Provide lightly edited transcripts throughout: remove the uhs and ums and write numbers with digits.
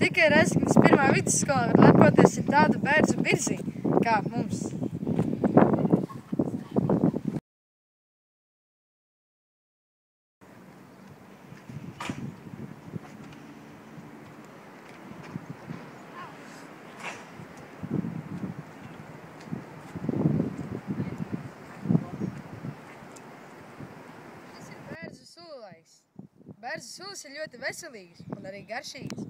tikai reizi, kad es pirmā vidusskolā var lepoties ar tādu bērzu birzi, kā mums. Šis ir bērzu sulu laiks. Bērzu sulas ir ļoti veselīgas un arī garšīgas.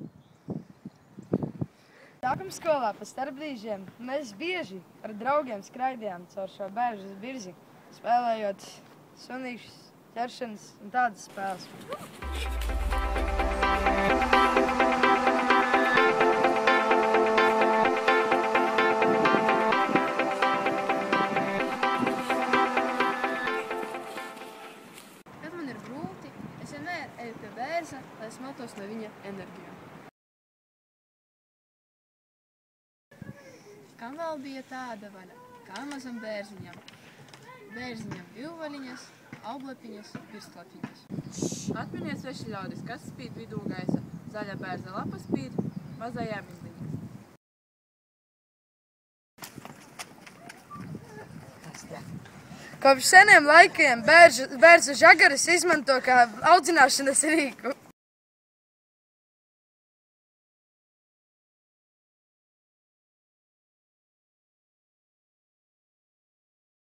Sākuma skolā pa starpbrīžiem mēs bieži ar draugiem skraidījām caur šo bērzu birzi, spēlējot sunīšus, ķeršanas un tādas spēles. Kad man ir grūti, es vienmēr eju pie bērza, lai smeltos no viņa enerģijām. Kam vēl bija tāda vaļa, kā mazam bērziņam? Bērziņam divvaļiņas, auglepiņas, pirstlapiņas. Atminies, sveši ļaudis, kas spīd vidū gaisa, zaļa bērza lapa spīd, mazajā mizliņā. Kopš seniem laikiem bērzu žagaras izmanto kā audzināšanas rīku.